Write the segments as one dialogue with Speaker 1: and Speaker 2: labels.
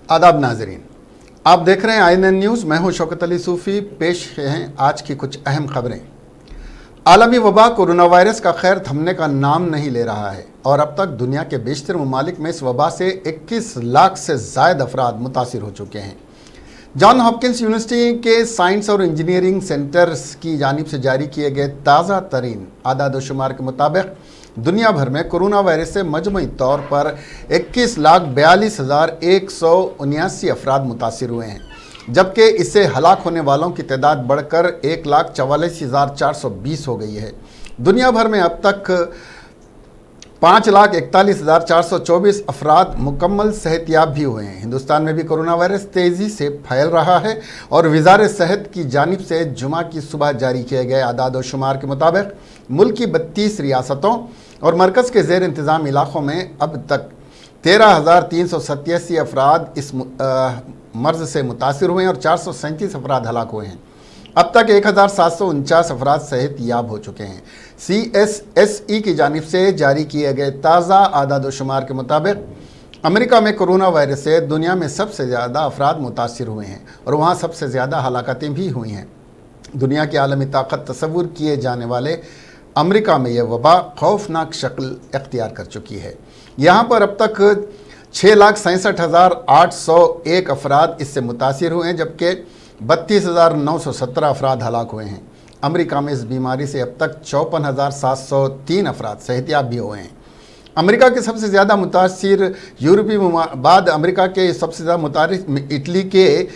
Speaker 1: आदाब नाजरीन, आप देख रहे हैं INN न्यूज़। मैं हूं शौकत अली सूफ़ी। पेश हैं आज की कुछ अहम खबरें। आलमी वबा कोरोना वायरस का खैर थमने का नाम नहीं ले रहा है और अब तक दुनिया के बेशतर ममालिक में इस वबा से 21 लाख से ज़ायद अफराद मुतासिर हो चुके हैं। जॉन हॉपकिंस यूनिवर्सिटी के साइंस और इंजीनियरिंग सेंटर्स की जानिब से जारी किए गए ताज़ा तरीन आदाद व शुमार के मुताबिक दुनिया भर में कोरोना वायरस से मजमूई तौर पर 21,42,179 अफराद मुतासिर हुए हैं, जबकि इससे हलाक होने वालों की तादाद बढ़कर 1,44,420 हो गई है। दुनिया भर में अब तक 5,41,424 अफराद मुकम्मल सेहतियाब भी हुए हैं। हिंदुस्तान में भी कोरोना वायरस तेज़ी से फैल रहा है और वज़ारत सेहत की जानिब से जुमा की सुबह जारी किए गए आदाद व शुमार के मुताबिक मुल्क की 32 रियासतों और मरकज़ के ज़ेर इंतज़ाम इलाक़ों में अब तक 13,387 अफराद इस मर्ज़ से मुतासिर हुए हैं और 437 अफराद हलाक हुए हैं। अब तक 1,749 अफराद सेहतियाब हो चुके हैं। CSSE की जानिब से जारी किए गए ताज़ा आदाद व शुमार के मुताबिक अमेरिका में कोरोना वायरस से दुनिया में सबसे ज़्यादा अफराद मुतासिर हुए हैं और वहाँ सबसे ज़्यादा हलाकतें भी हुई हैं। दुनिया की आलमी ताकत तस्वुर किए जाने वाले अमेरिका में यह वबा खौफनाक शक्ल इख्तियार कर चुकी है। यहाँ पर अब तक 6,67,801 अफराद इससे मुतासिर हुए हैं, जबकि 32,917 अफराद हलाक हुए हैं। अमेरिका में इस बीमारी से अब तक 54,703 अफराद सेहतियाब भी हुए हैं। अमेरिका के सबसे ज़्यादा मुतासिर यूरोपीय बाद अमेरिका के सबसे ज़्यादा मुतासिर इटली के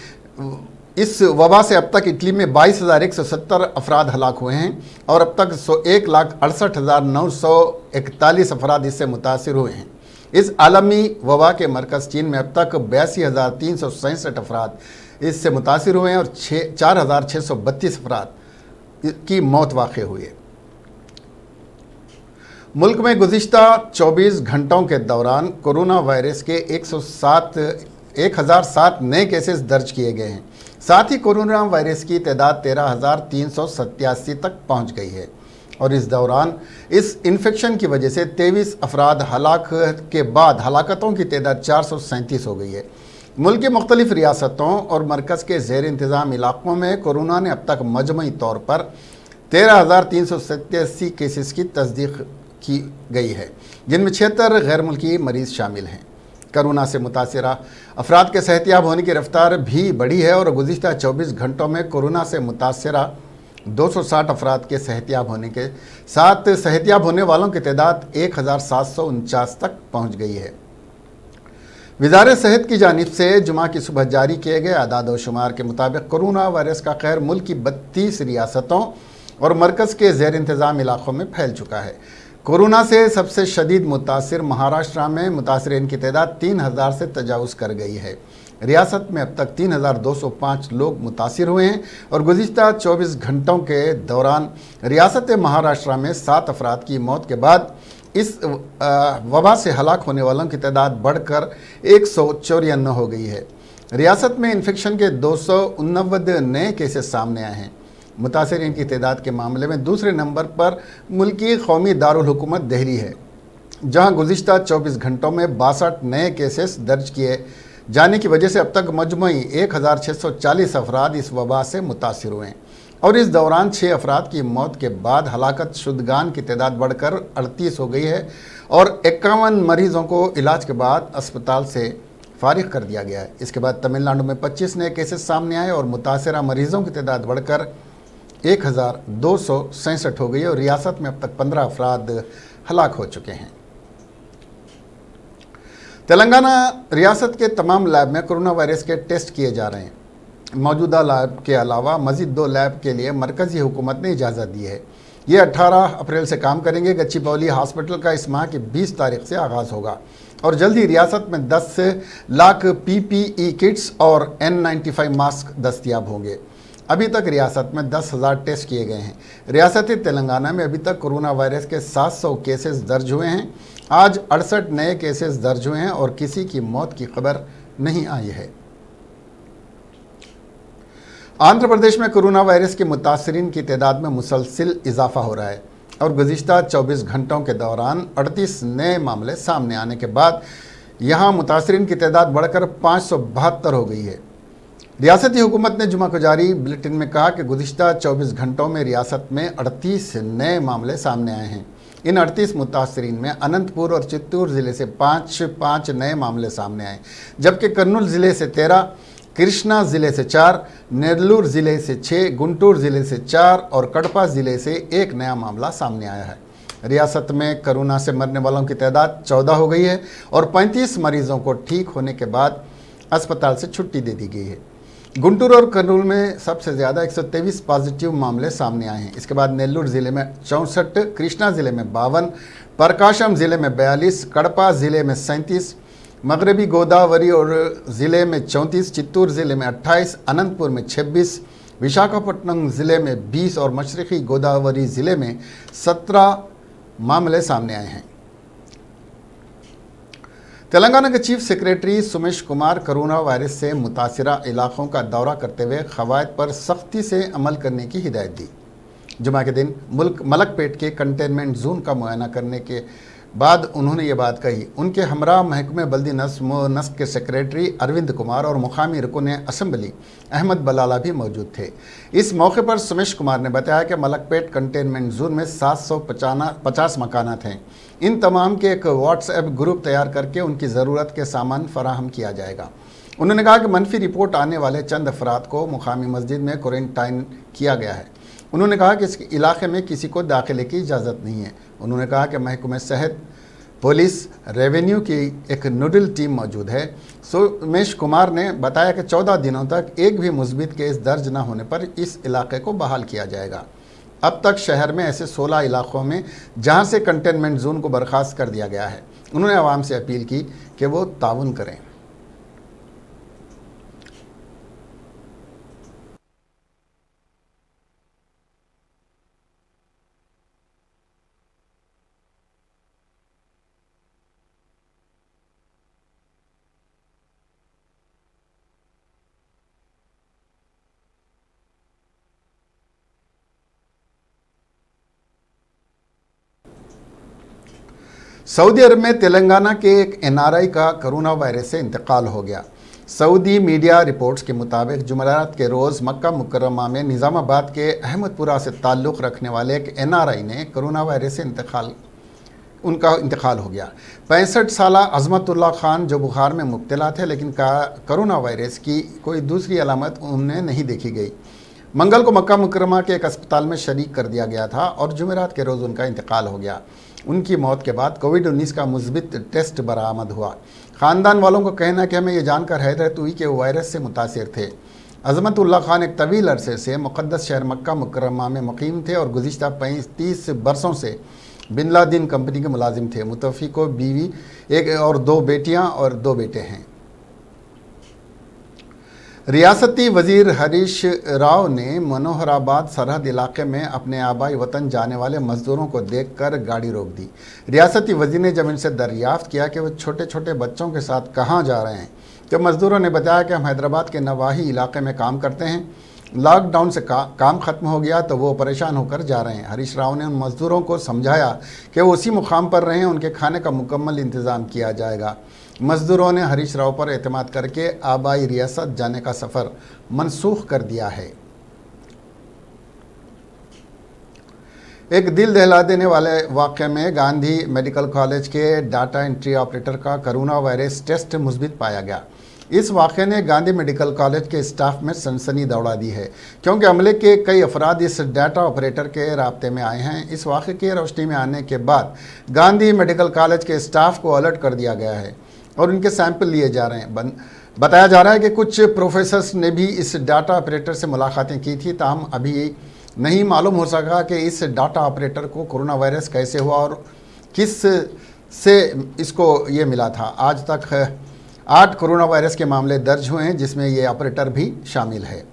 Speaker 1: इस वबा से अब तक इटली में 22,170 अफराद हलाक हुए हैं और अब तक 1,68,941 अफराद इससे मुतासिर हुए हैं। इस आलमी वबा के मरकज़ चीन में अब तक 82,367 अफराद इससे मुतासिर हुए हैं और 4,632 अफराद की मौत वाक़ई हुई है। मुल्क में गुज़िश्ता 24 घंटों के दौरान कोरोना वायरस के 1,007 नए केसेस दर्ज किए गए हैं। साथ ही कोरोना वायरस की तादाद 13,387 तक पहुंच गई है और इस दौरान इस इन्फेक्शन की वजह से 23 अफराद हलाक के बाद हलाकतों की तादाद 437 हो गई है। मुल्क की मुख्तलिफ रियासतों और मरकज़ के ज़ेर इंतज़ाम इलाक़ों में कोरोना ने अब तक मजमूई तौर पर 13,387 केसेस की तस्दीक की गई है, जिनमें 76 गैर मुल्की मरीज़ शामिल हैं। कोरोना से मुतासिरा अफराद के सेहतियाब होने की रफ्तार भी बढ़ी है और गुज़िश्ता 24 घंटों में कोरोना से मुतासिरा 260 अफराद के सेहतियाब होने के साथ सेहतियाब होने वालों की तादाद 1,749 तक पहुँच गई है। वज़ारत सेहत की जानिब से जुमा की सुबह जारी किए गए आदाद व शुमार के मुताबिक कोरोना वायरस का खैर मुल्क की 32 रियासतों और मरकज़ के ज़ेर इंतज़ाम इलाक़ों में फैल चुका है। कोरोना से सबसे शदीद मुतासिर महाराष्ट्र में मुतासरीन की तादाद 3,000 से तजावुज़ कर गई है। रियासत में अब तक 3,205 लोग मुतासिर हुए हैं और गुज़िश्ता 24 घंटों के दौरान रियासत महाराष्ट्र में 7 अफराद की मौत के बाद इस वबा से हलाक होने वालों की तादाद बढ़कर 194 हो गई है। रियासत में इन्फेक्शन के 289 नए केसेस सामने आए हैं। मुतासरीन की तादाद के मामले में दूसरे नंबर पर मुल्की कौमी दारुल हुकूमत दिल्ली है, जहां गुज़िश्ता 24 घंटों में 62 नए केसेस दर्ज किए जाने की वजह से अब तक मजमूई 1,640 अफराद इस वबा से मुतासिर हुए हैं और इस दौरान 6 अफराद की मौत के बाद हलाकत शुदगान की तादाद बढ़कर 38 हो गई है और 51 मरीज़ों को इलाज के बाद अस्पताल से फारिग कर दिया गया है। इसके बाद तमिलनाडु में 25 नए केसेस सामने आए और मुतासरा मरीज़ों की तादाद बढ़कर 1,267 हो गई और रियासत में अब तक 15 अफराद हलाक हो चुके हैं। तेलंगाना रियासत के तमाम लैब में कोरोना वायरस के टेस्ट किए जा रहे हैं। मौजूदा लैब के अलावा मज़ीद 2 लैब के लिए मरकज़ी हुकूमत ने इजाज़त दी है। ये 18 अप्रैल से काम करेंगे। गच्चीबौली हॉस्पिटल का इस माह की 20 तारीख से आगाज़ होगा और जल्द ही रियासत में 10 लाख PPE किट्स और N95 मास्क दस्तियाब होंगे। अभी तक रियासत में 10,000 टेस्ट किए गए हैं। रियासती तेलंगाना में अभी तक कोरोना वायरस के 700 केसेस दर्ज हुए हैं। आज 68 नए केसेस दर्ज हुए हैं और किसी की मौत की खबर नहीं आई है। आंध्र प्रदेश में कोरोना वायरस के मुतासरीन की तादाद में मुसलसिल इजाफा हो रहा है और गुज़िश्ता 24 घंटों के दौरान 38 नए मामले सामने आने के बाद यहाँ मुतासरीन की तादाद बढ़कर 572 हो गई है। रियासती हुकूमत ने जुमा को जारी बुलेटिन में कहा कि गुज़िश्ता 24 घंटों में रियासत में 38 नए मामले सामने आए हैं। इन 38 मुतासरीन में अनंतपुर और चित्तूर ज़िले से 5 नए मामले सामने आए, जबकि कर्नूल ज़िले से 13, कृष्णा ज़िले से 4, नेल्लूर ज़िले से 6, गुंटूर ज़िले से 4 और कड़पा ज़िले से 1 नया मामला सामने आया है। रियासत में कोरोना से मरने वालों की तादाद 14 हो गई है और 35 मरीजों को ठीक होने के बाद अस्पताल से छुट्टी दे दी गई है। गुंटूर और कर्नूल में सबसे ज़्यादा 123 पॉजिटिव मामले सामने आए हैं। इसके बाद नेल्लूर ज़िले में 64, कृष्णा ज़िले में 52, प्रकाशम ज़िले में 42, कड़पा ज़िले में 37, मगरबी गोदावरी और ज़िले में 34, चित्तूर ज़िले में 28, अनंतपुर में 26, विशाखापट्टनम ज़िले में 20 और मशरक़ी गोदावरी ज़िले में 17 मामले सामने आए हैं। तेलंगाना के chief secretary Sumesh Kumar corona virus से मुतासिरा इलाकों का दौरा करते हुए क़वायद पर सख्ती से अमल करने की हिदायत दी। जुमा के दिन मलकपेट के कंटेनमेंट जोन का मुआयना करने के बाद उन्होंने ये बात कही। उनके हमरा महकमे बल्दी नस्क के सेक्रेटरी अरविंद कुमार और मुकामी रुकन असम्बली अहमद बलाला भी मौजूद थे। इस मौके पर सुमेश कुमार ने बताया कि मलकपेट कंटेनमेंट जोन में 750 मकानात हैं। इन तमाम के एक व्हाट्सएप ग्रुप तैयार करके उनकी ज़रूरत के सामान फराहम किया जाएगा। उन्होंने कहा कि मनफी रिपोर्ट आने वाले चंद अफराद को मुकामी मस्जिद में क्वारंटाइन किया गया है। उन्होंने कहा कि इस इलाके में किसी को दाखिले की इजाज़त नहीं है। उन्होंने कहा कि महकमे सेहत, पुलिस, रेवेन्यू की एक नोडल टीम मौजूद है। सुमेश कुमार ने बताया कि 14 दिनों तक एक भी मुस्बित केस दर्ज न होने पर इस इलाके को बहाल किया जाएगा। अब तक शहर में ऐसे 16 इलाकों में जहां से कंटेनमेंट जोन को बर्खास्त कर दिया गया है। उन्होंने आवाम से अपील की कि वो ताउन करें। सऊदी अरब में तेलंगाना के एक एनआरआई का कोरोना वायरस से इंतकाल हो गया। सऊदी मीडिया रिपोर्ट्स के मुताबिक जुमेरात के रोज़ मक्का मुकर्रमा में निज़ामाबाद के अहमदपुरा से ताल्लुक़ रखने वाले एक एनआरआई ने कोरोना वायरस से उनका इंतकाल हो गया। 65 साला अज़मतुल्ला खान जो बुखार में मुब्तला थे, लेकिन कोरोना वायरस की कोई दूसरी अलामत उन्हें नहीं देखी गई। मंगल को मक्का मुकर्रमा के एक अस्पताल में शरीक कर दिया गया था और जुमेरात के रोज़ उनका इंतकाल हो गया। उनकी मौत के बाद कोविड-19 का मुस्बित टेस्ट बरामद हुआ। ख़ानदान वालों को कहना कि हमें यह जानकर हैरत हुई कि वो वायरस से मुतासिर थे। अज़मतुल्ला खान एक तवील अरसे से मुक़द्दस शहर मक्का मुकर्रमा में मुक़ीम थे और गुज़िश्ता 35 बरसों से बिन लादेन कंपनी के मुलाजिम थे। मुतवफ़ी को बीवी, एक और 2 बेटियाँ और 2 बेटे हैं। रियासती वज़ीर हरीश राव ने मनोहराबाद सरहद इलाके में अपने आबाई वतन जाने वाले मज़दूरों को देखकर गाड़ी रोक दी। रियासती वज़ीर ने जब इनसे दरियाफ़्त किया कि वो छोटे छोटे बच्चों के साथ कहाँ जा रहे हैं, तो मज़दूरों ने बताया कि हम हैदराबाद के नवाही इलाके में काम करते हैं, लॉकडाउन से काम ख़त्म हो गया तो वो परेशान होकर जा रहे हैं। हरीश राव ने उन मज़दूरों को समझाया कि वो उसी मुकाम पर रहें, उनके खाने का मुकम्मल इंतज़ाम किया जाएगा। मज़दूरों ने हरीश राव पर एतमाद करके आबाई रियासत जाने का सफ़र मनसूख कर दिया है। एक दिल दहला देने वाले वाक़े में गांधी मेडिकल कॉलेज के डाटा एंट्री ऑपरेटर का कोरोना वायरस टेस्ट मुस्बित पाया गया। इस वाक़े ने गांधी मेडिकल कॉलेज के स्टाफ में सनसनी दौड़ा दी है, क्योंकि अमले के कई अफराद इस डाटा ऑपरेटर के राब्ते में आए हैं। इस वाक़े की रोशनी में आने के बाद गांधी मेडिकल कॉलेज के स्टाफ को अलर्ट कर दिया गया है और उनके सैंपल लिए जा रहे हैं। बताया जा रहा है कि कुछ प्रोफेसर्स ने भी इस डाटा ऑपरेटर से मुलाकातें की थी, ताहम अभी नहीं मालूम हो सका कि इस डाटा ऑपरेटर को कोरोना वायरस कैसे हुआ और किस से इसको ये मिला था। आज तक 8 कोरोना वायरस के मामले दर्ज हुए हैं, जिसमें ये ऑपरेटर भी शामिल है।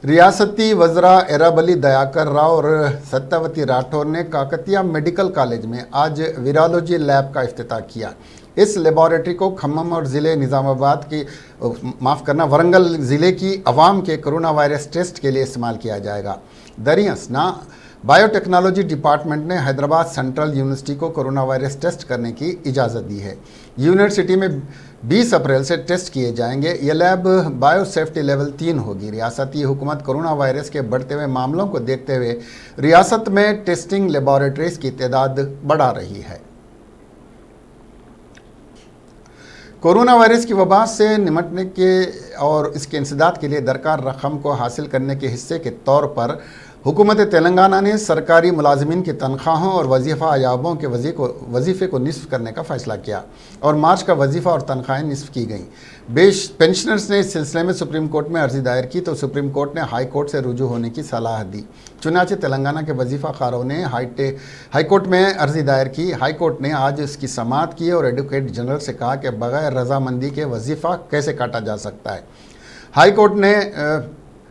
Speaker 1: रियासती वज़रा एराबली दयाकर राव और सत्यावती राठौर ने काकतिया मेडिकल कॉलेज में आज वीरालॉजी लैब का इफ्तिताह किया। इस लेबॉरेटरी को खम्मम और ज़िले निज़ामाबाद की वरंगल ज़िले की अवाम के कोरोना वायरस टेस्ट के लिए इस्तेमाल किया जाएगा। दरियंसना बायोटेक्नोलॉजी डिपार्टमेंट ने हैदराबाद सेंट्रल यूनिवर्सिटी को कोरोना वायरस टेस्ट करने की इजाज़त दी है। यूनिवर्सिटी में 20 अप्रैल से टेस्ट किए जाएंगे। ये लैब बायो सेफ्टी लेवल 3 होगी। रियासती हुकूमत कोरोना वायरस के बढ़ते हुए मामलों को देखते हुए रियासत में टेस्टिंग लेबॉरेटरीज की तादाद बढ़ा रही है। कोरोना वायरस की वबा से निपटने के और इसके इंसदाद के लिए दरकार रकम को हासिल करने के हिस्से के तौर पर हुकूमत तेलंगाना ने सरकारी मुलाजमीन की तनख्वाहों और वजीफ़ा याबों के वजीफ़े को निस्फ करने का फ़ैसला किया और मार्च का वजीफ़ा और तनख्वाहें निस्फ की गईं। पेंशनर्स ने इस सिलसिले में सुप्रीम कोर्ट में अर्जी दायर की तो सुप्रीम कोर्ट ने हाई कोर्ट से रुजू होने की सलाह दी। चुनांचे तेलंगाना के वजीफ़ा खारों ने हाई कोर्ट में अर्जी दायर की। हाई कोर्ट ने आज इसकी समाअत की और एडवोकेट जनरल से कहा कि बग़ैर रजामंदी के वजीफ़ा कैसे काटा जा सकता है। हाई कोर्ट ने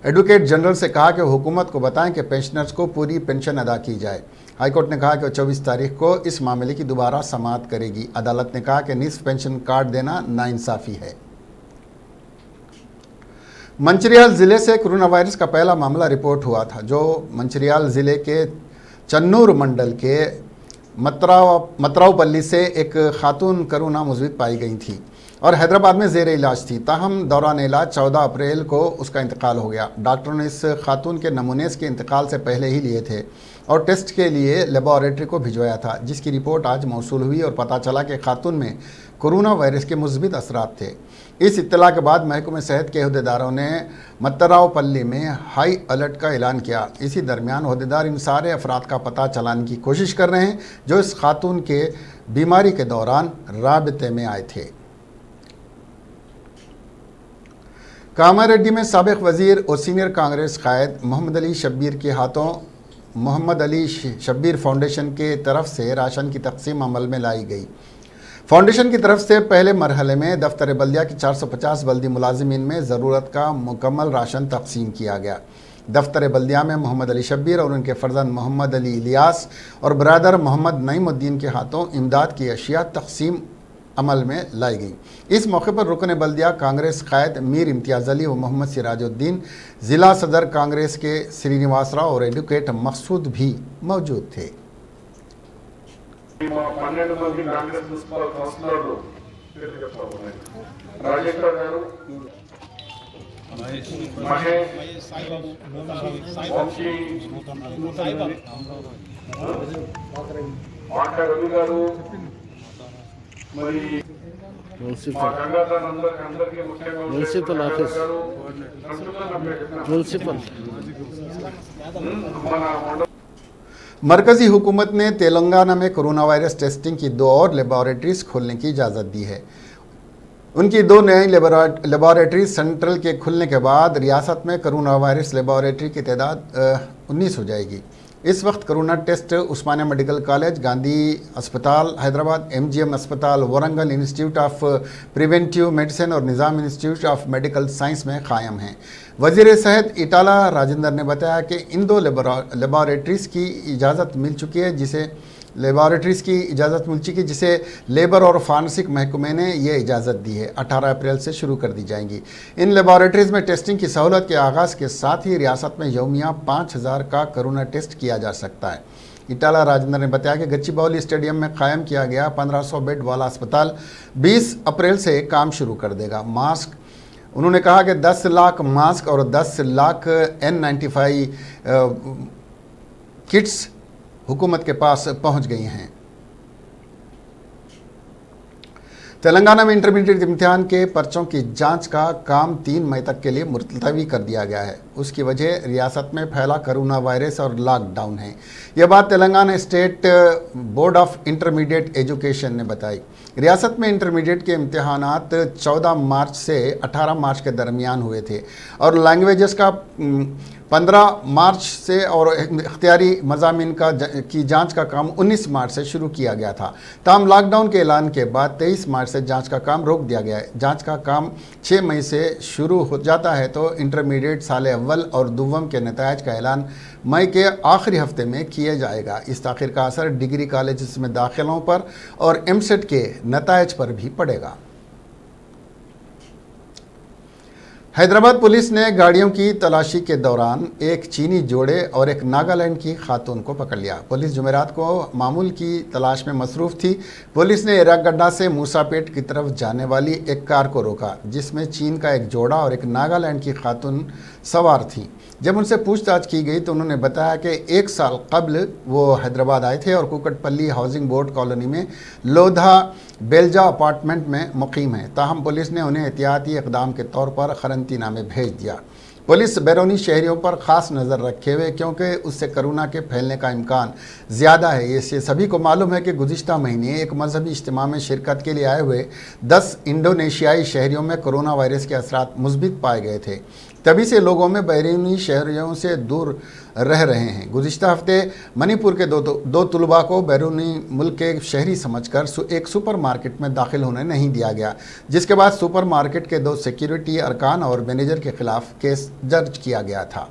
Speaker 1: एडवोकेट जनरल से कहा कि हुकूमत को बताएं कि पेंशनर्स को पूरी पेंशन अदा की जाए। हाईकोर्ट ने कहा कि 24 तारीख को इस मामले की दोबारा समाअत करेगी। अदालत ने कहा कि निस्फ पेंशन काट देना नाइंसाफ़ी है। मंचिरियाल ज़िले से कोरोना वायरस का पहला मामला रिपोर्ट हुआ था, जो मंचिरियाल ज़िले के चन्नूर मंडल के मतरावपल्ली से एक खातून कोरोना मुज़बित पाई गई थी और हैदराबाद में ज़ेर इलाज थी। ताहम दौरान इलाज 14 अप्रैल को उसका इंतकाल हो गया। डॉक्टरों ने इस खातून के नमूने के इंतकाल से पहले ही लिए थे और टेस्ट के लिए लेबॉरेटरी को भिजवाया था, जिसकी रिपोर्ट आज मौसूल हुई और पता चला कि खातून में कोरोना वायरस के मुस्बित असरात थे। इस इत्तला के बाद महकमे सेहत के अहदेदारों ने मतरावपल्ली में हाई अलर्ट का ऐलान किया। इसी दरमियान अहदेदार इन सारे अफराद का पता चलाने की कोशिश कर रहे हैं जो इस खातून के बीमारी के दौरान राबते में आए थे। कामारेड्डी में साबिक वज़ीर और सीनियर कांग्रेस कायद मोहम्मद अली शब्बीर के हाथों मोहम्मद अली शब्बीर फाउंडेशन के तरफ से राशन की तकसीम अमल में लाई गई। फाउंडेशन की तरफ से पहले मरहले में दफ्तर बल्दिया के 450 बल्दी मुलाजिमीन में ज़रूरत का मुकम्मल राशन तकसीम किया गया। दफ्तर बल्दिया में मोहम्मद अली शब्बीर और उनके फ़र्जंद मोहम्मद अली इलियास और बरादर मोहम्मद नईमुद्दीन के हाथों इमदाद की अशिया तकसीम अमल में लाई गई। इस मौके पर रुकन बल्दिया कांग्रेस कायद मीर इम्तियाज़ अली व मोहम्मद सिराजुद्दीन, ज़िला सदर कांग्रेस के श्रीनिवास राव और एडवोकेट मकसूद भी मौजूद थे।
Speaker 2: 12 మంది కాంగ్రెస్ మున్సిపల్ కౌన్సిలర్లు రాజేశ్వర్ గారు, మహేష్, వంశీ, మాట రవి గారు, మరి అందరికీ ముఖ్యంగా మున్సిపల్ ఆఫీస్ మున్సిపల్ మన
Speaker 1: मरकज़ी हुकूमत ने तेलंगाना में कोरोना वायरस टेस्टिंग की 2 और लेबॉरेटरीज़ खोलने की इजाज़त दी है। उनकी 2 नई लेबॉरेटरीज सेंट्रल के खुलने के बाद रियासत में कोरोना वायरस लेबॉरेटरी की तादाद 19 हो जाएगी। इस वक्त कोरोना टेस्ट उस्मानिया मेडिकल कॉलेज, गांधी अस्पताल हैदराबाद, MGM अस्पताल Warangal, institute of preventive medicine और निज़ाम इंस्टीट्यूट ऑफ मेडिकल साइंस में कायम हैं। वज़ीर सेहत इटाला राजेंद्र ने बताया कि इन 2 लेबॉरेटरीज़ की इजाज़त मिल चुकी है जिसे लेबर और फार्मेसिक महकमे ने ये इजाज़त दी है। 18 अप्रैल से शुरू कर दी जाएंगी। इन लेबॉरेटरीज़ में टेस्टिंग की सहूलत के आगाज़ के साथ ही रियासत में यौमिया 5000 का कोरोना टेस्ट किया जा सकता है। इटाला राजेंद्र ने बताया कि गच्चीबौली स्टेडियम में कायम किया गया 1500 बेड वाला अस्पताल 20 अप्रैल से काम शुरू कर देगा। उन्होंने कहा कि 10 लाख मास्क और 10 लाख N95 किट्स हुकूमत के पास पहुंच गई हैं। तेलंगाना में इंटरमीडिएट इम्तिहान के पर्चों की जांच का काम 3 मई तक के लिए मुलतवी कर दिया गया है। उसकी वजह रियासत में फैला कोरोना वायरस और लॉकडाउन है। यह बात Telangana state board of intermediate education ने बताई। रियासत में इंटरमीडिएट के इम्तिहानात 14 मार्च से 18 मार्च के दरमियान हुए थे और लैंग्वेजेस का 15 मार्च से और इख्तियारी मज़ामीन की जांच का काम 19 मार्च से शुरू किया गया था। ताहम लॉकडाउन के ऐलान के बाद 23 मार्च से जांच का काम रोक दिया गया है। जांच का काम 6 मई से शुरू हो जाता है तो इंटरमीडिएट साल अव्वल और दुव्वम के नतायज का ऐलान मई के आखिरी हफ्ते में किया जाएगा। इस ताख़ीर का असर डिग्री कॉलेज में दाखिलों पर और एमसेट के नतायज पर भी पड़ेगा। हैदराबाद पुलिस ने गाड़ियों की तलाशी के दौरान एक चीनी जोड़े और एक नागालैंड की खातून को पकड़ लिया। पुलिस जुमेरात को मामूल की तलाश में मसरूफ़ थी। पुलिस ने इराकगड्डा से मूसापेट की तरफ जाने वाली एक कार को रोका, जिसमें चीन का एक जोड़ा और एक नागालैंड की खातून सवार थी। जब उनसे पूछताछ की गई तो उन्होंने बताया कि 1 साल कबल वो हैदराबाद आए थे और कुकटपल्ली हाउसिंग बोर्ड कॉलोनी में लोधा बेलजा अपार्टमेंट में मुकीम है। ताहम पुलिस ने उन्हें एहतियाती इक़दाम के तौर पर क़रंतीना में भेज दिया। पुलिस बैरूनी शहरियों पर ख़ास नज़र रखे हुए, क्योंकि उससे कोरोना के फैलने का इम्कान ज़्यादा है। ये सभी को मालूम है कि गुज़िश्ता महीने एक मजहबी इज्तिमा में शिरकत के लिए आए हुए 10 इंडोनेशियाई शहरियों में कोरोना वायरस के असरात मुस्बित पाए गए थे। तभी से लोगों में बैरूनी शहरियों से दूर रह रहे हैं। गुज़िश्ता हफ्ते मणिपुर के दो तुलबा को बैरूनी मुल्क के शहरी समझकर एक सुपर मार्केट में दाखिल होने नहीं दिया गया, जिसके बाद सुपर मार्केट के 2 सिक्योरिटी अरकान और मैनेजर के खिलाफ केस दर्ज किया गया था।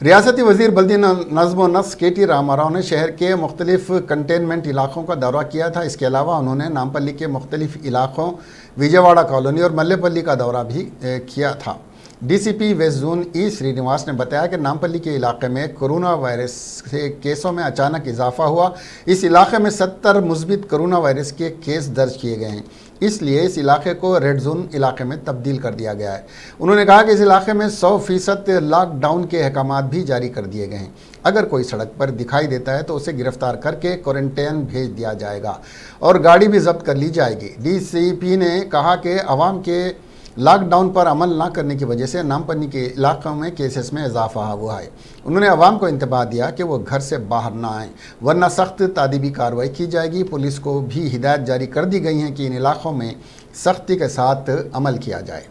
Speaker 1: रियासती वज़ीर बल्दी नज़्म व नस्क KT रामाराव ने शहर के मुख्तलिफ कंटेनमेंट इलाकों का दौरा किया था। इसके अलावा उन्होंने नामपल्ली के मुख्तलिफ इलाकों विजयवाड़ा कॉलोनी और मल्लेपल्ली का दौरा भी किया था। DCP west zone E Srinivas ने बताया कि नामपल्ली के इलाके में कोरोना वायरस के केसों में अचानक इजाफा हुआ। इस इलाके में 70 मुस्बित कोरोना वायरस के केस दर्ज किए गए हैं, इसलिए इस इलाके को रेड जोन इलाके में तब्दील कर दिया गया है। उन्होंने कहा कि इस इलाके में 100% लॉकडाउन के अहकामात भी जारी कर दिए गए हैं। अगर कोई सड़क पर दिखाई देता है तो उसे गिरफ्तार करके क्वारंटाइन भेज दिया जाएगा और गाड़ी भी जब्त कर ली जाएगी। DCP ने कहा कि अवाम के लॉकडाउन पर अमल ना करने की वजह से नामपल्ली के इलाकों में केसेस में इजाफा हुआ है। उन्होंने अवाम को इंतबाह दिया कि वो घर से बाहर ना आएँ, वरना सख्त तादीबी कार्रवाई की जाएगी। पुलिस को भी हिदायत जारी कर दी गई हैं कि इन इलाकों में सख्ती के साथ अमल किया जाए।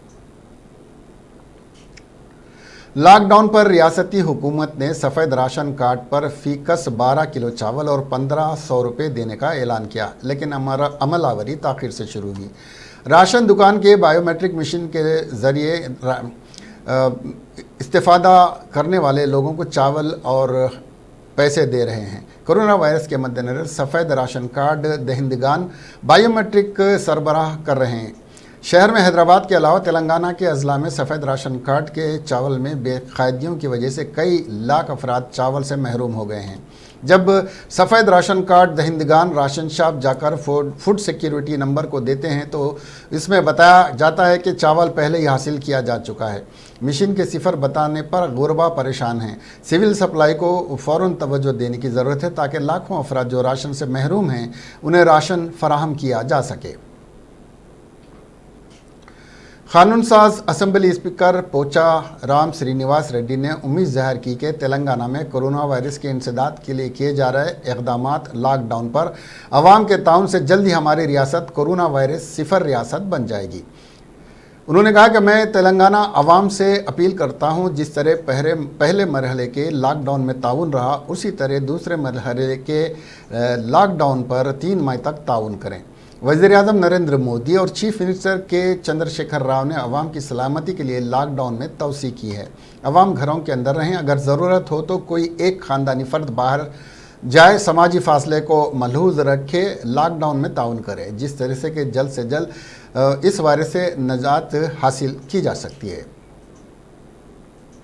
Speaker 1: लॉकडाउन पर रियासती हुकूमत ने सफ़ेद राशन कार्ड पर फ़ीकस 12 किलो चावल और 1500 रुपये देने का ऐलान किया, लेकिन अमलावरी ताख़िर से शुरू हुई। राशन दुकान के बायोमेट्रिक मशीन के ज़रिए इस्तेफ़ादा करने वाले लोगों को चावल और पैसे दे रहे हैं। कोरोना वायरस के मद्देनज़र सफ़ेद राशन कार्ड दहिंदगान बायोमेट्रिक सरबराह कर रहे हैं। शहर में हैदराबाद के अलावा तेलंगाना के अजला में सफ़ेद राशन कार्ड के चावल में बेकायदगियों की वजह से कई लाख अफराद चावल से महरूम हो गए हैं। जब सफ़ेद राशन कार्ड दहिंदगान राशन शॉप जाकर फूड सिक्योरिटी नंबर को देते हैं तो इसमें बताया जाता है कि चावल पहले ही हासिल किया जा चुका है। मशीन के सिफर बताने पर गुरबा परेशान हैं। सिविल सप्लाई को फ़ौरन तवज्जो देने की ज़रूरत है ताकि लाखों अफराद जो राशन से महरूम हैं उन्हें राशन फराहम किया जा सके। कानून साज असम्बली स्पीकर पोचा राम श्रीनिवास रेड्डी ने उम्मीद ज़ाहिर की कि तेलंगाना में कोरोना वायरस के इंसदाद के लिए किए जा रहे इक़दामात लॉकडाउन पर अवाम के ताउन से जल्द ही हमारी रियासत कोरोना वायरस सिफर रियासत बन जाएगी। उन्होंने कहा कि मैं तेलंगाना अवाम से अपील करता हूं, जिस तरह पहले मरहले के लॉकडाउन में ताउन रहा, उसी तरह दूसरे मरहले के लॉकडाउन पर 3 मई तक ताउन करें। वज़ीर-ए-आज़म नरेंद्र मोदी और चीफ मिनिस्टर के चंद्रशेखर राव ने अवाम की सलामती के लिए लॉकडाउन में तौसी की है। अवाम घरों के अंदर रहें, अगर ज़रूरत हो तो कोई एक ख़ानदानी फ़र्द बाहर जाए, समाजी फासले को मलहूज़ रखे, लॉकडाउन में ताउन करे, जिस तरह से कि जल्द से जल्द इस वायरस से निजात हासिल की जा सकती है।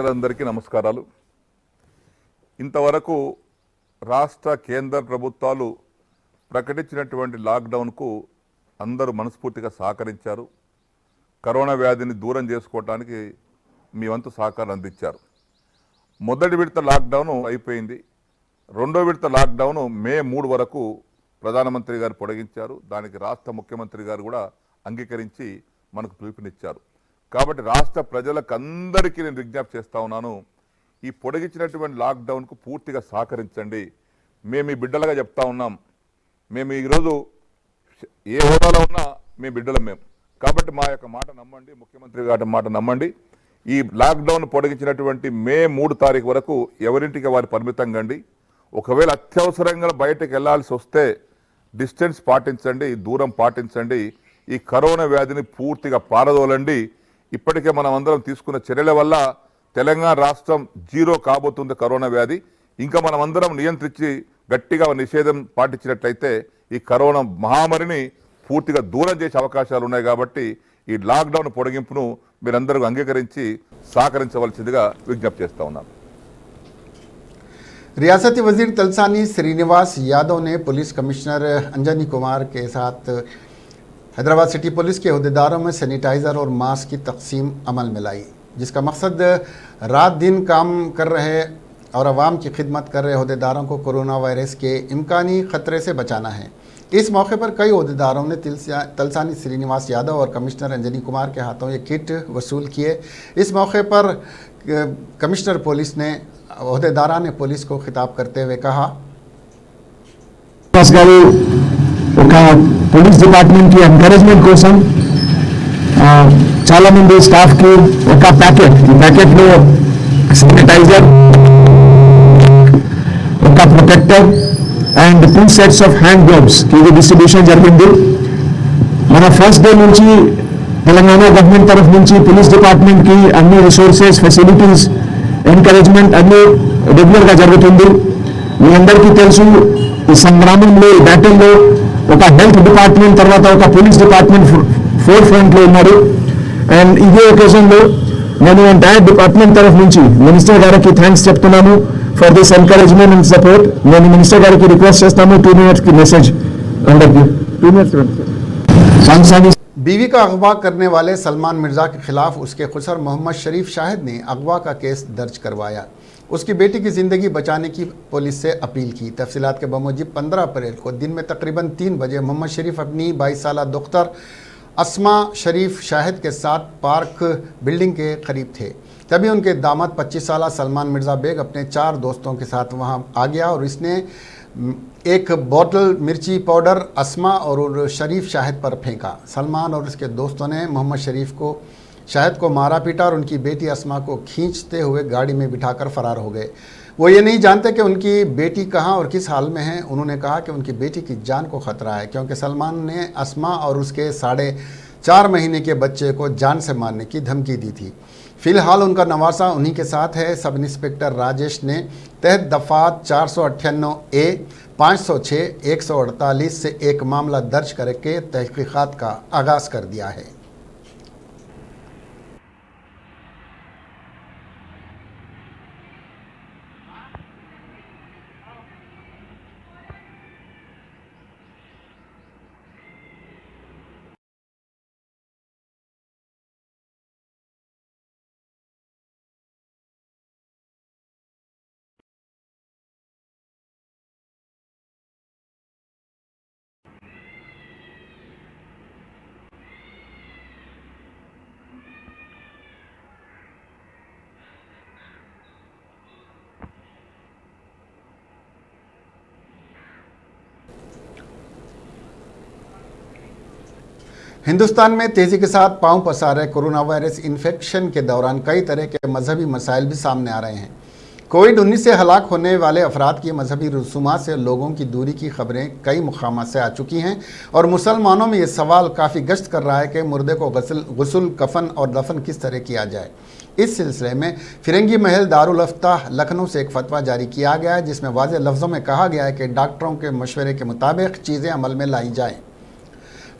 Speaker 3: అందరికీ నమస్కారాలు। ఇంతవరకు రాష్ట్ర కేంద్ర ప్రభుత్వాలు ప్రకటించినటువంటి లాక్డౌన్కు అందరూ మనస్ఫూర్తిగా సహకరించారు. కరోనా వ్యాధిని దూరం చేసుకోవడానికి మీ వంతు సహకారం అందించారు. మొదటి విడత లాక్డౌన్ అయిపోయింది. రెండో విడత లాక్డౌన్ మే 3 వరకు ప్రధానమంత్రి గారు పొడిగించారు. దానికి రాష్ట్ర ముఖ్యమంత్రి గారు కూడా అంగీకరించి మనకు పిలుపునిచ్చారు. కాబట్టి రాష్ట్ర ప్రజలకు అందరికీ నేను విజ్ఞప్తి చేస్తా ఉన్నాను, ఈ పొడిగించినటువంటి లాక్డౌన్కు పూర్తిగా సహకరించండి. మేము ఈ బిడ్డలుగా చెప్తా ఉన్నాం, మేము ఈరోజు ఏ హోదాలో ఉన్నా మీ బిడ్డలం మేము. కాబట్టి మా యొక్క మాట నమ్మండి, ముఖ్యమంత్రి గారి మాట నమ్మండి. ఈ లాక్డౌన్ పొడిగించినటువంటి మే 3 తారీఖు వరకు ఎవరింటికి వారి పరిమితం కండి. ఒకవేళ అత్యవసరంగా బయటకు వెళ్లాల్సి వస్తే డిస్టెన్స్ పాటించండి, దూరం పాటించండి. ఈ కరోనా వ్యాధిని పూర్తిగా పారదోలండి. ఇప్పటికే మనం అందరం తీసుకున్న చర్యల వల్ల తెలంగాణ రాష్ట్రం జీరో కాబోతుంది కరోనా వ్యాధి. ఇంకా మనం అందరం నియంత్రించి గట్టిగా నిషేధం పాటించినట్లయితే ఈ కరోనా మహమ్మారిని పూర్తిగా దూరం చేసే అవకాశాలు ఉన్నాయి. కాబట్టి ఈ లాక్డౌన్ పొడిగింపును మీరందరూ అంగీకరించి సహకరించవలసిందిగా విజ్ఞప్తి చేస్తా ఉన్నాను.
Speaker 1: रियासती वजीर तलसानी श्रीनिवास यादव ने पुलिस कमिश्नर अंजनी कुमार के साथ हैदराबाद सिटी पुलिस के अहदेदारों में सैनिटाइज़र और मास्क की तकसीम अमल में लाई, जिसका मकसद रात दिन काम कर रहे और आवाम की खिदमत कर रहे अहदेदारों को कोरोना वायरस के इम्कानी ख़तरे से बचाना है। इस मौके पर कई अहदेदारों ने तलसानी श्रीनिवास यादव और कमिश्नर अंजनी कुमार के हाथों ये किट वसूल किए। इस मौके पर कमिश्नर पुलिस ने अहदेदारा ने पुलिस को खिताब करते हुए कहा,
Speaker 4: पुलिस डिपार्टमेंट की एनकरेजमेंट कोसम చాలా మంది స్టాఫ్ కి ఒక ప్యాకెట్ లో శానిటైజర్, ఒక protector and 2 sets of hand gloves కి డిస్ట్రిబ్యూషన్ జరిగింది. మన ఫస్ట్ డే నుంచి తెలంగాణ గవర్నమెంట్ తరఫు నుంచి పోలీస్ డిపార్ట్మెంట్ కి అన్ని రిసోర్సెస్, ఫెసిలిటీస్, ఎంకరేజ్మెంట్ అన్ని రెగ్యులర్ గా జరుగుతుంది. మీ అందరికీ తెలుసు, ఈ సంగ్రామంలో, ఈ బ్యాటిల్లో ఒక హెల్త్ డిపార్ట్మెంట్ తర్వాత ఒక పోలీస్ డిపార్ట్మెంట్ ఫోర్ ఫ్రంట్ లో ఉన్నారు. అండ్ ఇదే ఒకేజన్లో నేను ఎంటైర్ డిపార్ట్మెంట్ తరఫు నుంచి మినిస్టర్ గారికి థ్యాంక్స్ చెప్తున్నాను for this encouragement and support. నేను మినిస్టర్ గారికి రిక్వెస్ట్ చేస్తాను 2 minutes की मैसेज అందరికీ 2 minutes.
Speaker 1: बीवी का अगवा करने वाले सलमान मिर्ज़ा के खिलाफ उसके खुसर मोहम्मद शरीफ शाहिद ने अगवा का केस दर्ज करवाया। उसकी बेटी की ज़िंदगी बचाने की पुलिस से अपील की। तफसीलात के बमूजिब 15 अप्रैल को दिन में तकरीबन 3 बजे मोहम्मद शरीफ अपनी 22 साला दुख्तर अस्मा शरीफ शाहिद के साथ पार्क बिल्डिंग के करीब थे। तभी उनके दामाद 25 साला सलमान मिर्ज़ा बेग अपने 4 दोस्तों के साथ वहां आ गया और इसने एक बोतल मिर्ची पाउडर अस्मा और शरीफ शाहिद पर फेंका। सलमान और उसके दोस्तों ने मोहम्मद शरीफ को शाहिद को मारा पीटा और उनकी बेटी अस्मा को खींचते हुए गाड़ी में बिठाकर फरार हो गए। वो ये नहीं जानते कि उनकी बेटी कहाँ और किस हाल में है। उन्होंने कहा कि उनकी बेटी की जान को ख़तरा है, क्योंकि सलमान ने अस्मा और उसके 4.5 महीने के बच्चे को जान से मारने की धमकी दी थी। फ़िलहाल उनका नवासा उन्हीं के साथ है। सब इंस्पेक्टर राजेश ने तहत दफ़ात 498A, 506, 148 से एक मामला दर्ज करके तहकीक़ात का आगाज़ कर दिया है। हिंदुस्तान में तेज़ी के साथ पांव पसार रहे कोरोना वायरस इन्फेक्शन के दौरान कई तरह के मजहबी मसाइल भी सामने आ रहे हैं। कोविड-19 से हलाक होने वाले अफराद की मजहबी रसूमात से लोगों की दूरी की खबरें कई मुकामात से आ चुकी हैं और मुसलमानों में ये सवाल काफ़ी गश्त कर रहा है कि मुर्दे को गुस्ल, कफन और दफन किस तरह किया जाए। इस सिलसिले में फिरंगी महल दारुल अफ्ताह लखनऊ से एक फतवा जारी किया गया है, जिसमें वाज़ेह लफ्ज़ों में कहा गया है कि डॉक्टरों के मशवरे के मुताबिक चीज़ें अमल में लाई जाएँ।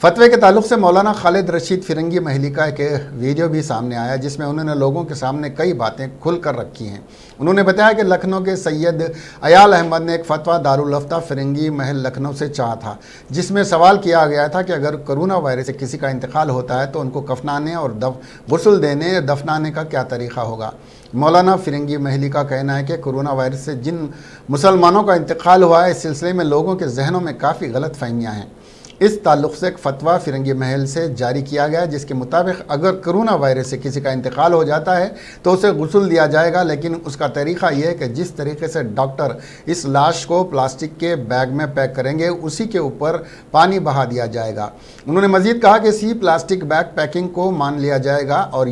Speaker 1: फतवे के ताल्लुक़ से मौलाना खालिद रशीद फिरंगी महली का एक वीडियो भी सामने आया, जिसमें उन्होंने लोगों के सामने कई बातें खुल कर रखी हैं। उन्होंने बताया कि लखनऊ के सैयद अयाल अहमद ने एक फ़तवा दारुल अफ्ताह फिरंगी महल लखनऊ से चाहा था, जिसमें सवाल किया गया था कि अगर कोरोना वायरस से किसी का इंतकाल होता है तो उनको कफनाने और गुस्ल देने दफनाने का क्या तरीक़ा होगा। मौलाना फिरंगी महली का कहना है कि कोरोना वायरस से जिन मुसलमानों का इंतकाल हुआ है, इस सिलसिले में लोगों के जहनों में काफ़ी गलत फहमियाँ हैं। इस ताल्लुक़ से एक फ़तवा फिरंगी महल से जारी किया गया, जिसके मुताबिक अगर कोरोना वायरस से किसी का इंतकाल हो जाता है तो उसे गुस्ल दिया जाएगा, लेकिन उसका तरीक़ा यह है कि जिस तरीके से डॉक्टर इस लाश को प्लास्टिक के बैग में पैक करेंगे, उसी के ऊपर पानी बहा दिया जाएगा। उन्होंने मज़ीद कहा कि इसी प्लास्टिक बैग पैकिंग को मान लिया जाएगा और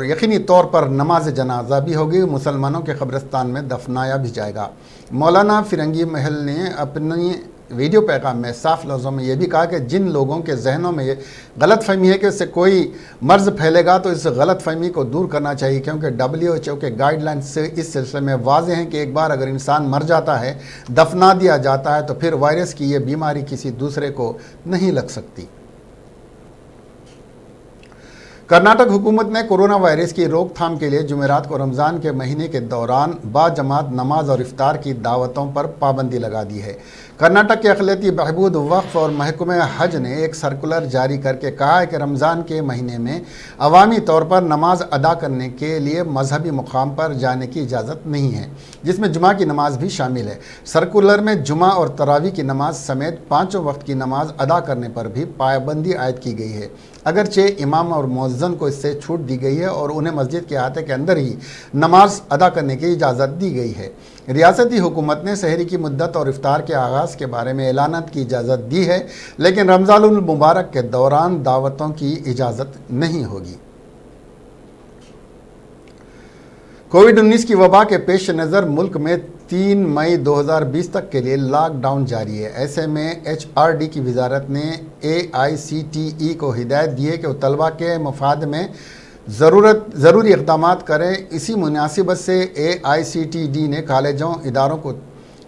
Speaker 1: यकीनी तौर पर नमाज जनाजा भी होगी, मुसलमानों के कब्रिस्तान में दफनाया भी जाएगा। मौलाना फिरंगी महल ने अपनी वीडियो पैगाम में साफ लफ्ज़ों में यह भी कहा कि जिन लोगों के जहनों में ये गलत फहमी है कि इससे कोई मर्ज़ फैलेगा, तो इस गलत फहमी को दूर करना चाहिए, क्योंकि WHO के गाइडलाइंस से इस सिलसिले में वाज़ेह हैं कि एक बार अगर इंसान मर जाता है, दफना दिया जाता है, तो फिर वायरस की ये बीमारी किसी दूसरे को नहीं लग सकती। कर्नाटक हुकूमत ने कोरोना वायरस की रोकथाम के लिए जुमेरात को रमज़ान के महीने के दौरान बाजमात नमाज और इफ्तार की दावतों पर पाबंदी लगा दी है। कर्नाटक के अक़लियती बहबूद वक्फ और महकमे हज ने एक सर्कुलर जारी करके कहा है कि रमज़ान के महीने में अवामी तौर पर नमाज अदा करने के लिए मजहबी मुकाम पर जाने की इजाज़त नहीं है, जिसमें जुमा की नमाज भी शामिल है। सर्कुलर में जुमा और तरावी की नमाज समेत पाँचों वक्त की नमाज अदा करने पर भी पाबंदी आयद की गई है। अगरचे इमाम और मुअज्जिन को इससे छूट दी गई है और उन्हें मस्जिद के अहाते के अंदर ही नमाज अदा करने की इजाज़त दी गई है। रियासती हुकूमत ने सहरी की मुद्दत और इफ्तार के आगाज़ के बारे में एलानात की इजाज़त दी है, लेकिन रमज़ानुल मुबारक के दौरान दावतों की इजाज़त नहीं होगी। कोविड-19 की वबा के पेश नज़र मुल्क में 3 मई 2020 तक के लिए लॉकडाउन जारी है। ऐसे में HRD की वजारत ने AICTE को हिदायत दी है कि वो तलबा के मफाद में ज़रूरी इक़दामात करें। इसी मुनासिबत से AICTE ने कॉलेजों इदारों को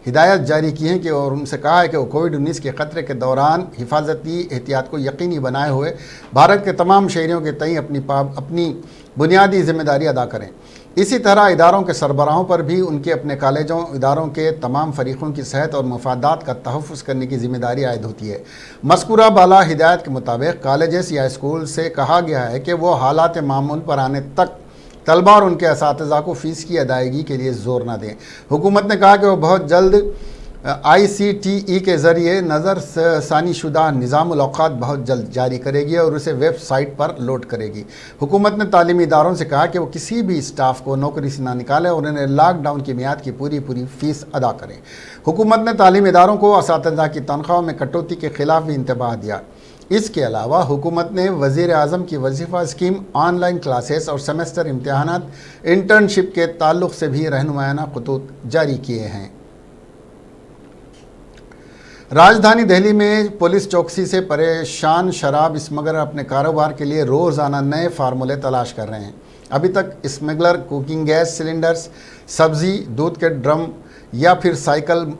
Speaker 1: हिदायत जारी की है कि और उनसे कहा है कि वो कोविड-19 के ख़तरे के दौरान हिफाजती एहतियात को यकीनी बनाए हुए भारत के तमाम शहरियों के तय अपनी बुनियादी ज़िम्मेदारी अदा करें। इसी तरह इदारों के सरबराहों पर भी उनके अपने कॉलेजों इदारों के तमाम फरीक़ों की सेहत और मफादात का तहफ़्फ़ुज़ करने की ज़िम्मेदारी आयद होती है। मज़कूरा बाला हिदायत के मुताबिक कॉलेजेस या स्कूल से कहा गया है कि वो हालात मामूल पर आने तक तलबा और उनके असातिज़ा को फ़ीस की अदायगी के लिए ज़ोर न दें। हुकूमत ने कहा कि वो बहुत जल्द ICTE के ज़रिए नज़र सानी शुदा निज़ामुल औक़ात बहुत जल्द जारी करेगी और उसे वेबसाइट पर लोड करेगी। हुकूमत ने तालीमी इदारों से कहा कि वो किसी भी स्टाफ को नौकरी से ना निकालें और उन्हें लॉकडाउन की मियाद की पूरी फ़ीस अदा करें। हुकूमत ने तालीमी इदारों को असातिज़ा की तनख्वाहों में कटौती के ख़िलाफ़ भी इंतबाह दिया। इसके अलावा हुकूमत ने वज़ीर आज़म की वजीफ़ा स्कीम, ऑनलाइन क्लासेस और सेमेस्टर इम्तहानात, इंटर्नशिप के ताल्लुक़ से भी रहनुमायाना ख़ुतूत जारी किए हैं। राजधानी दिल्ली में पुलिस चौकसी से परेशान शराब स्मगलर अपने कारोबार के लिए रोज़ाना नए फार्मूले तलाश कर रहे हैं। अभी तक स्मगलर कुकिंग गैस सिलेंडर्स, सब्ज़ी, दूध के ड्रम या फिर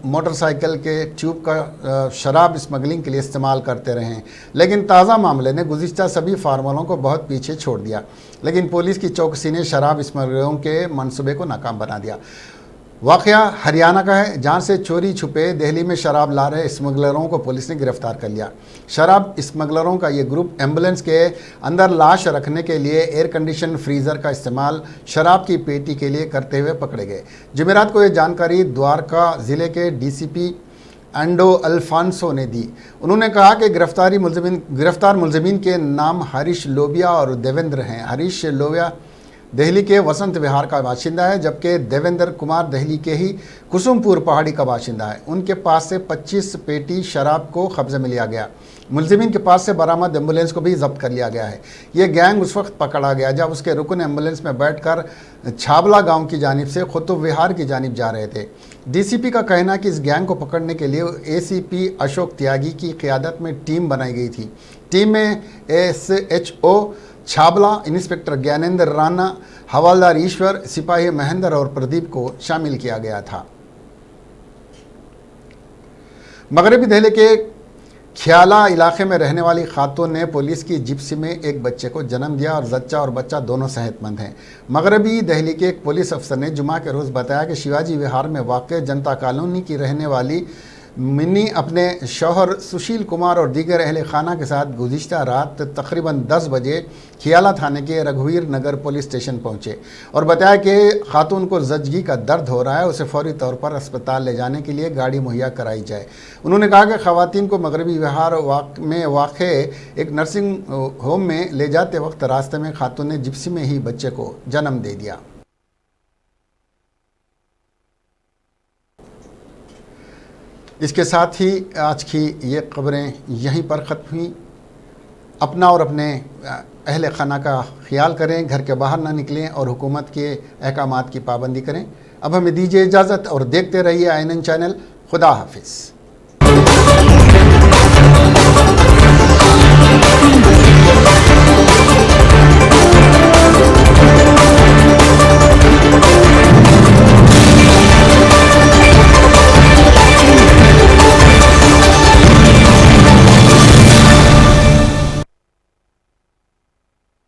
Speaker 1: मोटरसाइकिल के ट्यूब का शराब स्मगलिंग के लिए इस्तेमाल करते रहे हैं, लेकिन ताज़ा मामले ने गुज़िश्ता सभी फार्मूलों को बहुत पीछे छोड़ दिया। लेकिन पुलिस की चौकसी ने शराब स्मगलरों के मंसूबे को नाकाम बना दिया। वाक़या हरियाणा का है, जहाँ से चोरी छुपे दिल्ली में शराब ला रहे स्मगलरों को पुलिस ने गिरफ्तार कर लिया। शराब स्मगलरों का ये ग्रुप एम्बुलेंस के अंदर लाश रखने के लिए एयर कंडीशन फ्रीज़र का इस्तेमाल शराब की पेटी के लिए करते हुए पकड़े गए। जुमेरात को ये जानकारी द्वारका ज़िले के DCP एंडो अल्फांसो ने दी। उन्होंने कहा कि गिरफ्तार मुलज़िमीन के नाम हरीश लोबिया और देवेंद्र हैं। हरीश लोबिया दिल्ली के वसंत विहार का बाशिंदा है, जबकि देवेंद्र कुमार दिल्ली के ही कुसुमपुर पहाड़ी का बाशिंदा है। उनके पास से 25 पेटी शराब को कब्जे में लिया गया। मुलज़िमीन के पास से बरामद एम्बुलेंस को भी जब्त कर लिया गया है। ये गैंग उस वक्त पकड़ा गया जब उसके रुकन एम्बुलेंस में बैठकर छाबला गांव की जानिब से कुतुब विहार की जानिब जा रहे थे। DCP का कहना है कि इस गैंग को पकड़ने के लिए ACP अशोक त्यागी की क़ियादत में टीम बनाई गई थी। टीम में SHO छाबला, इंस्पेक्टर ज्ञानेंद्र राणा, हवालदार ईश्वर, सिपाही महेंद्र और प्रदीप को शामिल किया गया था। मगरबी दिल्ली के ख्याला इलाके में रहने वाली खातून ने पुलिस की जिप्सी में एक बच्चे को जन्म दिया और जच्चा और बच्चा दोनों सेहतमंद हैं। मगरबी दिल्ली के एक पुलिस अफसर ने जुमा के रोज़ बताया कि शिवाजी विहार में वाक़ जनता कॉलोनी की रहने वाली मिन्नी अपने शौहर सुशील कुमार और दीगर अहले खाना के साथ गुज़िश्ता रात तकरीबन 10 बजे खियाला थाने के रघुवीर नगर पुलिस स्टेशन पहुंचे और बताया कि खातून को ज़चगी का दर्द हो रहा है, उसे फौरी तौर पर अस्पताल ले जाने के लिए गाड़ी मुहैया कराई जाए। उन्होंने कहा कि ख़वातीन को मगरबी विहार में वाक़ एक नर्सिंग होम में ले जाते वक्त रास्ते में खातून ने जिप्सी में ही बच्चे को जन्म दे दिया। इसके साथ ही आज की ये खबरें यहीं पर ख़त्म हुई। अपना और अपने अहले खाना का ख्याल करें, घर के बाहर ना निकलें और हुकूमत के अहकामात की पाबंदी करें। अब हमें दीजिए इजाज़त और देखते रहिए INN चैनल। खुदा हाफिज़।